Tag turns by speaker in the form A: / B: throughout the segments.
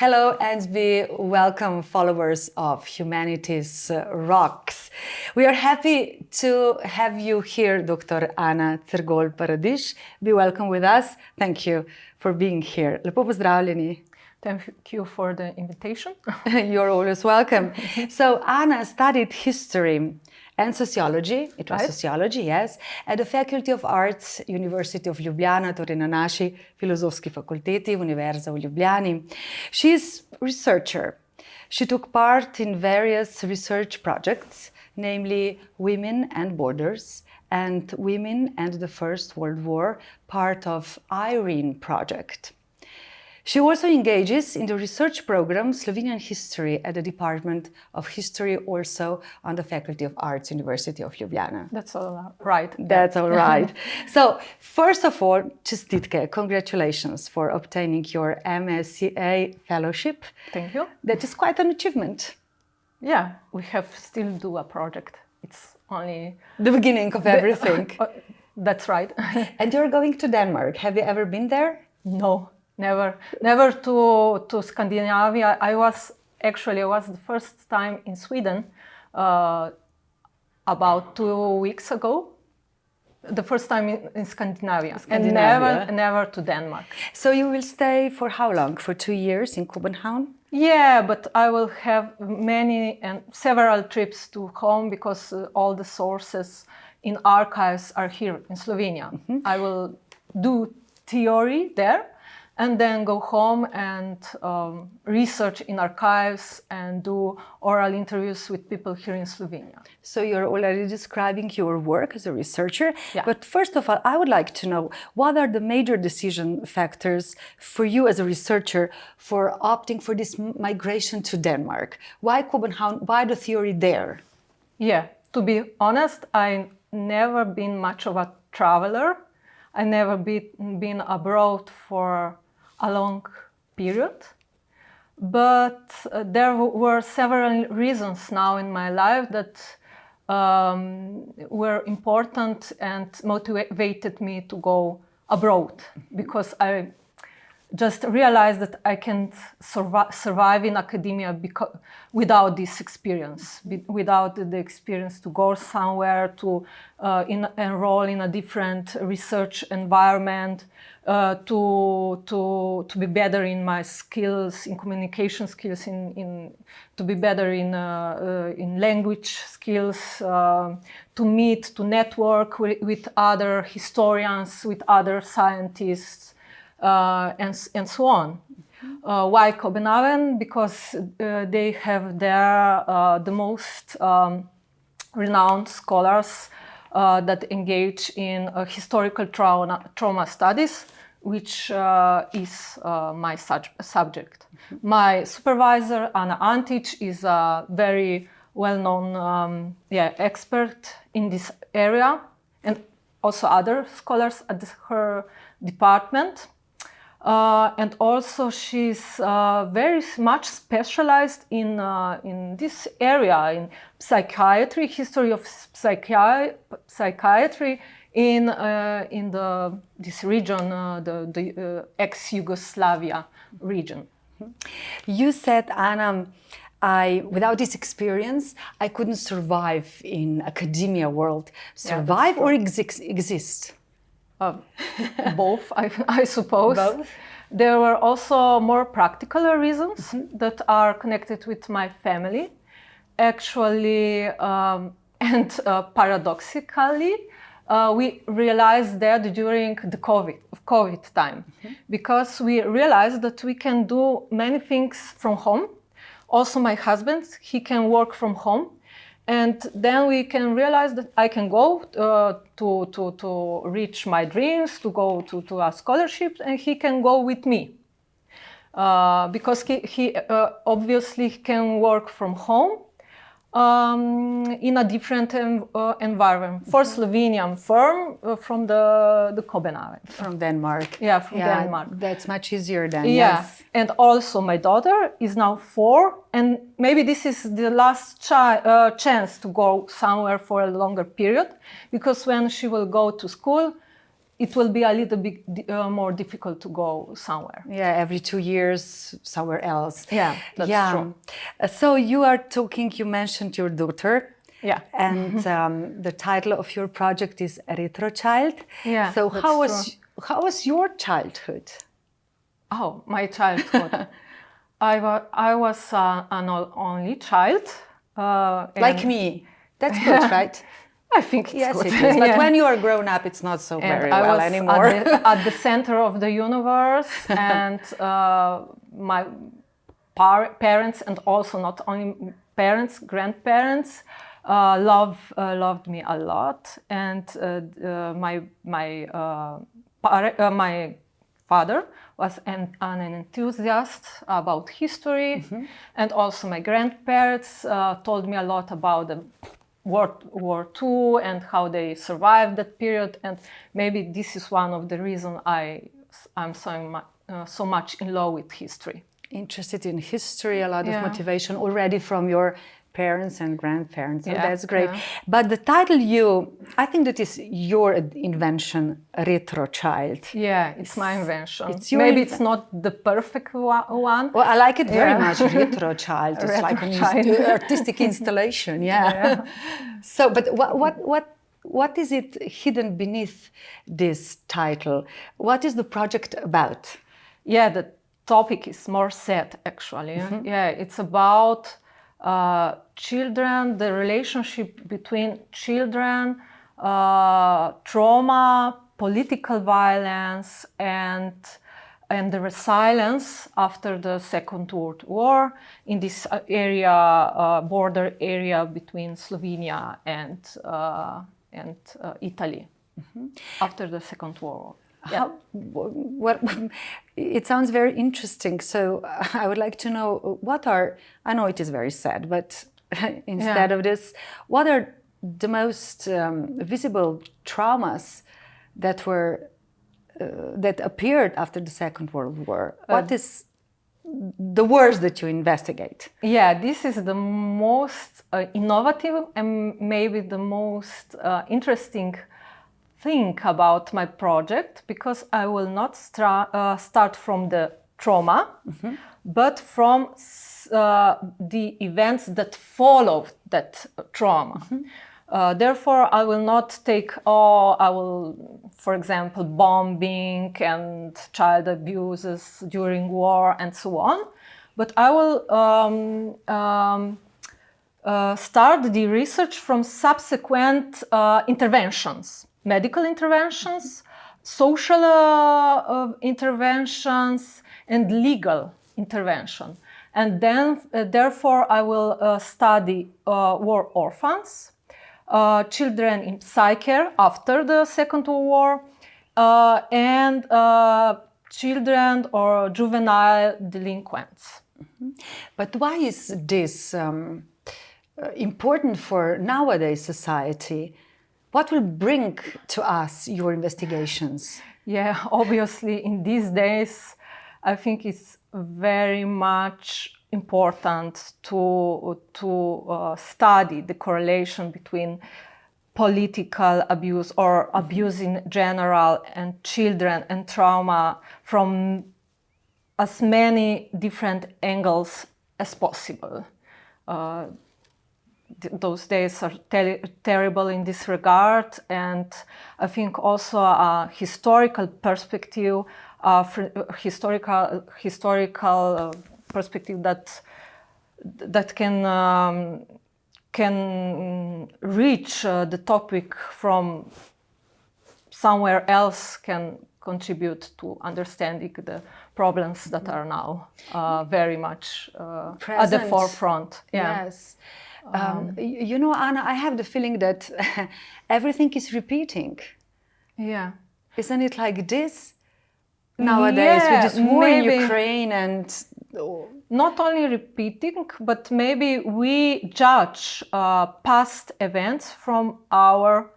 A: Hello and be welcome followers of Humanities Rocks. We are happy to have you here, Dr. Ana Cergol Paradiž. Be welcome with us. Thank you for being here. Lepo pozdravljeni.
B: Thank you for the invitation.
A: You're always welcome. So Ana studied history and sociology, it was sociology, yes, at the Faculty of Arts, University of Ljubljana, torej na naši filozofski fakulteti, Univerza v Ljubljani. She's a researcher. She took part in various research projects, namely Women and Borders and Women and the First World War, part of EIRENE project. She also engages in the research program Slovenian History at the Department of History, also on the Faculty of Arts, University of Ljubljana.
B: That's all right.
A: That's all right. So, first of all, čestitke, congratulations for obtaining your MSCA fellowship.
B: Thank you.
A: That is quite an achievement.
B: Yeah, we have still do a project. It's only
A: the beginning of everything.
B: That's right.
A: And you're going to Denmark. Have you ever been there?
B: No. Never to Scandinavia. I was the first time in Sweden about 2 weeks ago. The first time in Scandinavia. And never to Denmark.
A: So you will stay for how long? For 2 years in Köbenhavn?
B: Yeah, but I will have many and several trips to home because all the sources in archives are here in Slovenia. Mm-hmm. I will do theory there. And then go home and research in archives and do oral interviews with people here in Slovenia.
A: So you're already describing your work as a researcher.
B: Yeah.
A: But first of all, I would like to know, what are the major decision factors for you as a researcher for opting for this migration to Denmark? Why Köbenhavn? Why the theory there?
B: Yeah, to be honest, I never been much of a traveler. I never been abroad for a long period, but there were several reasons now in my life that were important and motivated me to go abroad, because I just realized that I can't survive in academia without this experience, without the experience to go somewhere, to enroll in a different research environment, to be better in my skills, in communication skills, to be better in language skills, to meet, to network with other historians, with other scientists, and so on. Why Köbenhavn? Because they have there the most renowned scholars that engage in historical trauma studies, which is my subject. Mm-hmm. My supervisor, Antić, is a very well-known expert in this area, and also other scholars at her department. And also she's very much specialized in this area, in psychiatry, history of psychiatry in this region, the ex-Yugoslavia region.
A: You said, Anna, without this experience, I couldn't survive in academia world. Survive or exist?
B: Both, I suppose.
A: Both?
B: There were also more practical reasons mm-hmm. that are connected with my family. Actually, and paradoxically, we realized that during the COVID time, mm-hmm. because we realized that we can do many things from home. Also, my husband, he can work from home. And then we can realize that I can go to reach my dreams, to go to a scholarship, and he can go with me. Because he obviously can work from home in a different environment. For Slovenian firm, from the Köbenhavn.
A: From Denmark.
B: Yeah, from Denmark.
A: That's much easier then,
B: yeah.
A: Yes.
B: And also my daughter is now 4, and maybe this is the last chance to go somewhere for a longer period, because when she will go to school, it will be a little bit more difficult to go somewhere.
A: Yeah, every 2 years somewhere else.
B: Yeah, that's true.
A: So you are talking, you mentioned your daughter.
B: Yeah.
A: And the title of your project is RETROCHILD.
B: Yeah,
A: so how was your childhood?
B: Oh, my childhood. I was an only child.
A: Like me. That's good, right?
B: I think it's
A: yes,
B: good.
A: it is. But when you are grown up, it's not so very well anymore.
B: At the center of the universe, and my parents, and also not only parents, grandparents, loved me a lot, and my father was an enthusiast about history, and also my grandparents told me a lot about the World War II and how they survived that period, and maybe this is one of the reasons I'm so much in love with history.
A: Interested in history, a lot of motivation already from your parents and grandparents. So that's great. Yeah. But the title I think that is your invention, RETROCHILD.
B: Yeah, it's my invention. Maybe it's not the perfect one.
A: Well, I like it very much, RETROCHILD. It's like an artistic installation, yeah. So, but what is it hidden beneath this title? What is the project about?
B: Yeah, the topic is more sad, actually. Yeah, it's about children, the relationship between children, trauma, political violence, and the resilience after the Second World War in this area, border area between Slovenia and Italy after the Second World War. Yeah.
A: It sounds very interesting. So I would like to know I know it is very sad, but instead of this, what are the most visible traumas that appeared after the Second World War? What is the worst that you investigate?
B: Yeah, this is the most innovative and maybe the most interesting thing about my project, because I will not start from the trauma, but from the events that followed that trauma. Therefore, I will not take, for example, bombing and child abuses during war and so on, but I will start the research from subsequent interventions. Medical interventions, social interventions, and legal intervention. And then, therefore, I will study war orphans, children in psyche after the Second World War, and children or juvenile delinquents.
A: But why is this important for nowadays society? What will bring to us your investigations?
B: Yeah, obviously in these days, I think it's very much important to study the correlation between political abuse or abuse in general and children and trauma from as many different angles as possible. Those days are terrible in this regard, and I think also a historical perspective, historical perspective that can reach the topic from somewhere else can contribute to understanding the problems that are now very much at the forefront.
A: Yeah. Yes. You know, Anna, I have the feeling that everything is repeating.
B: Yeah.
A: Isn't it like this nowadays with this war in Ukraine and...
B: Not only repeating, but maybe we judge past events from our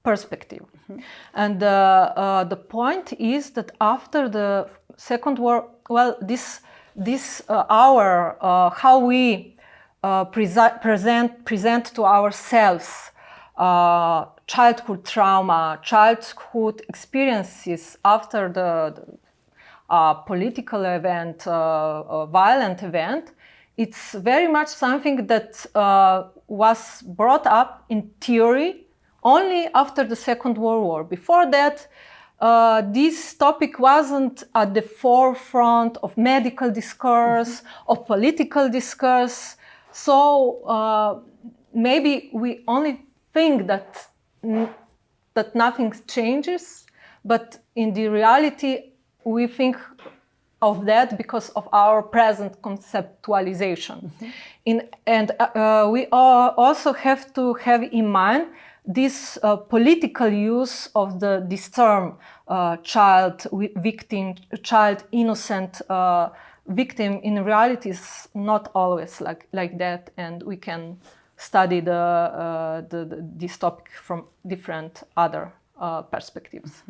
B: perspective. And the point is that after the Second War, well, how we present to ourselves childhood trauma, childhood experiences after the political event, a violent event, it's very much something that was brought up in theory only after the Second World War. Before that, this topic wasn't at the forefront of medical discourse, of political discourse. So maybe we only think that nothing changes, but in the reality, we think of that because of our present conceptualization. We also have to have in mind this political use of this term, child victim, child innocent victim. In reality is not always like that, and we can study this topic from different other perspectives.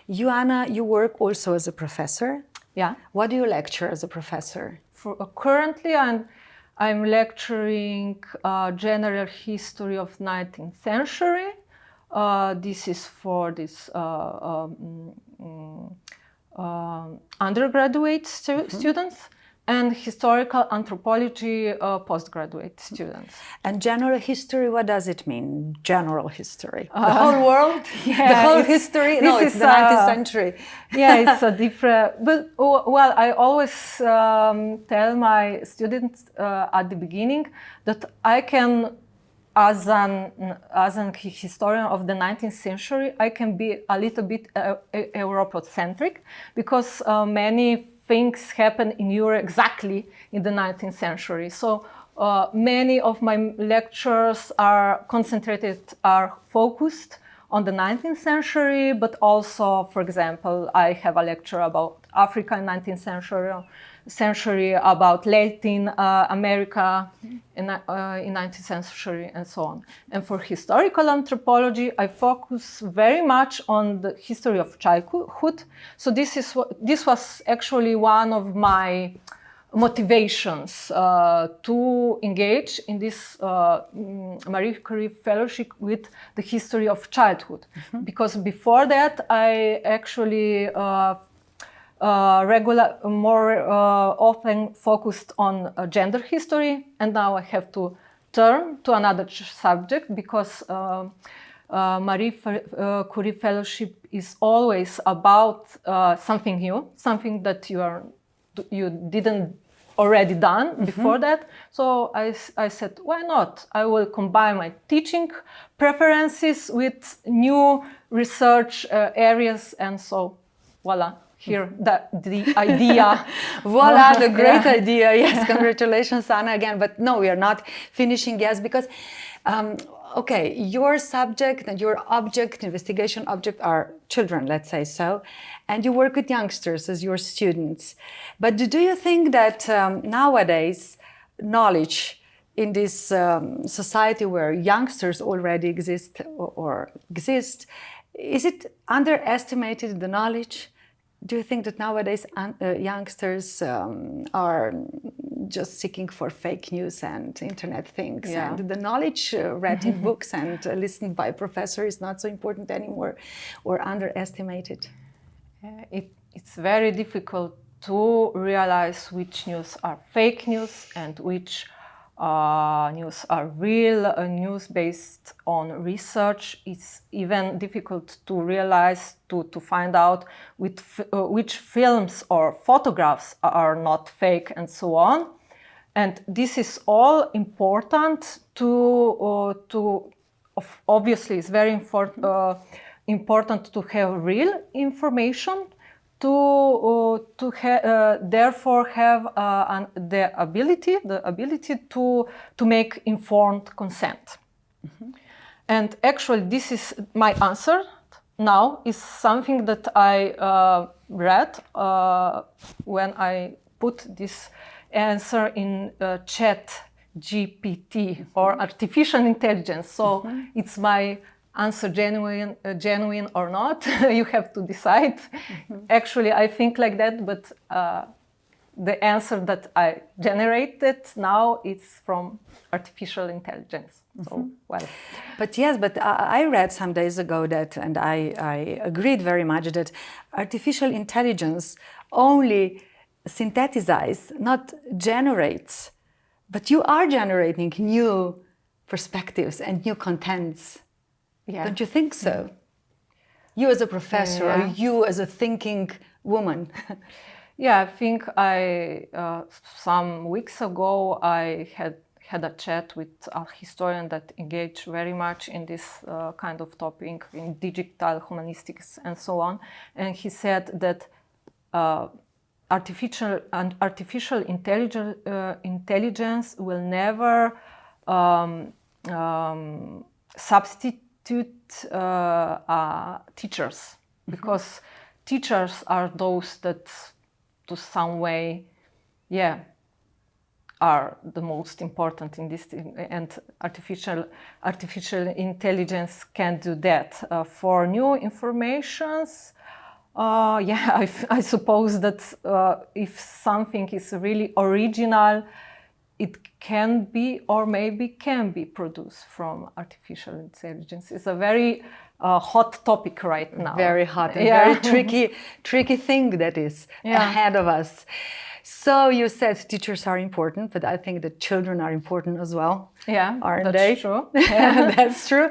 A: Joanna, you work also as a professor.
B: Yeah.
A: What do you lecture as a professor?
B: Currently, I'm lecturing general history of 19th century. This is for this undergraduate students, and historical anthropology postgraduate students.
A: And general history, what does it mean? General history? The whole world?
B: Yeah,
A: the whole history? No, it's the 19th century.
B: Yeah, it's a different... But, well, I always tell my students at the beginning that I can, as an historian of the 19th century, I can be a little bit Europocentric, because many things happen in Europe exactly in the 19th century. So many of my lectures are focused on the 19th century, but also, for example, I have a lecture about Africa in 19th century, about Latin America in 19th century, and so on. And for historical anthropology, I focus very much on the history of childhood. So this was actually one of my motivations to engage in this Marie Curie Fellowship with the history of childhood. Because before that, I actually often focused on gender history, and now I have to turn to another subject, because Marie Curie Fellowship is always about something new, something that you didn't already done before that. So I said, why not? I will combine my teaching preferences with new research areas, and so voila. Here, the idea.
A: Voila, the great idea. Yes, congratulations, Anna, again. But no, we are not finishing, yes, because, okay, your subject and your object, investigation object, are children, let's say so, and you work with youngsters as your students. But do you think that nowadays knowledge in this society where youngsters already exist or exist, is it underestimated, the knowledge? Do you think that nowadays youngsters are just seeking for fake news and internet things, and the knowledge read in books and listened by professors is not so important anymore, or underestimated?
B: It's very difficult to realize which news are fake news and which news are real news based on research. It's even difficult to realize, to find out which films or photographs are not fake, and so on. And this is all important obviously it's very important to have real information, therefore have the ability to make informed consent. And actually this is my answer now, is something that I read when I put this answer in chat GPT, or artificial intelligence. So it's my answer genuine or not. You have to decide. Actually, I think like that, but the answer that I generated now is from artificial intelligence. So, well.
A: But yes, but I read some days ago that, and I agreed very much that artificial intelligence only synthesizes, not generates. But you are generating new perspectives and new contents.
B: Yeah.
A: Don't you think so? You as a professor, or you as a thinking woman.
B: Yeah, I think some weeks ago I had a chat with a historian that engaged very much in this kind of topic, in digital humanistics and so on. And he said that artificial intelligence will never substitute teachers, because teachers are those that, to some way, are the most important in this thing, and artificial intelligence can do that. For new informations, I suppose that if something is really original, it can be, or maybe can be, produced from artificial intelligence. It's a very hot topic right now.
A: Very hot and very tricky thing that is ahead of us. So you said teachers are important, but I think that children are important as well.
B: Yeah,
A: aren't
B: that's
A: they?
B: True.
A: That's true.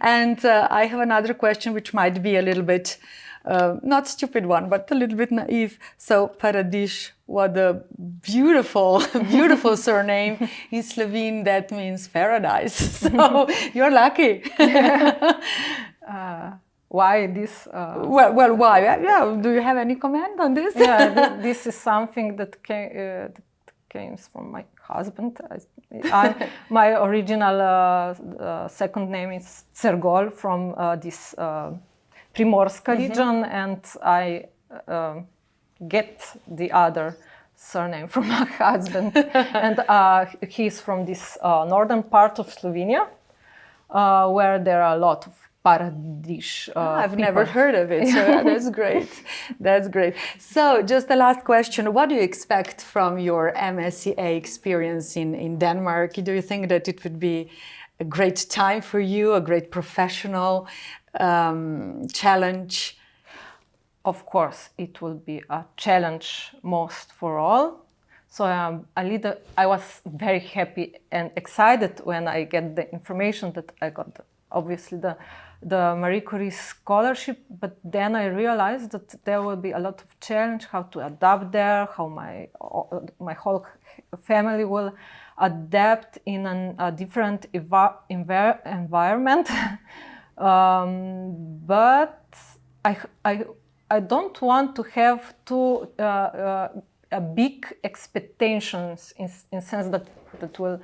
A: And I have another question which might be a little bit, not stupid one, but a little bit naive. So Paradiž, what a beautiful, beautiful surname. In Slovene, that means paradise. So you're lucky.
B: Why this?
A: Well, why? Yeah. Do you have any comment on this?
B: Yeah, this is something that came from my husband. My original second name is Cergol, from this Primorska region, and I get the other surname from my husband. And he's from this northern part of Slovenia, where there are a lot of Paradiž.
A: I've never heard of it, so that's great. That's great. So just the last question, what do you expect from your MSCA experience in Denmark? Do you think that it would be a great time for you, a great professional challenge?
B: Of course, it will be a challenge most for all. So I was very happy and excited when I get the information that I got, obviously, the Marie Curie scholarship, but then I realized that there will be a lot of challenge, how to adapt there, how my whole family will adapt in a different environment. But I don't want to have too big expectations in sense that will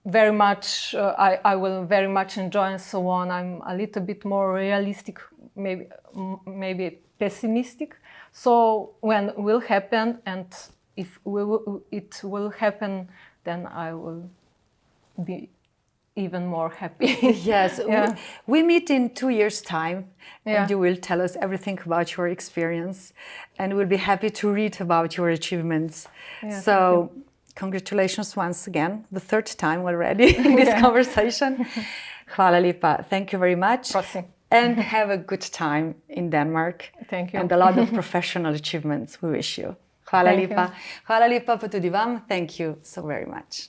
B: very much I will very much enjoy and so on. I'm a little bit more realistic, maybe pessimistic. So when it will happen, and if it will happen, then I will be even more happy.
A: Yes, we meet in 2 years' time, and you will tell us everything about your experience, and we'll be happy to read about your achievements. So congratulations once again, the third time already in this conversation. Hvala lepa. Thank you very much.
B: Prosim.
A: And have a good time in Denmark.
B: Thank you.
A: And a lot of professional achievements we wish you. Hvala lepa. Hvala lepa pa tudi vam. Thank you so very much.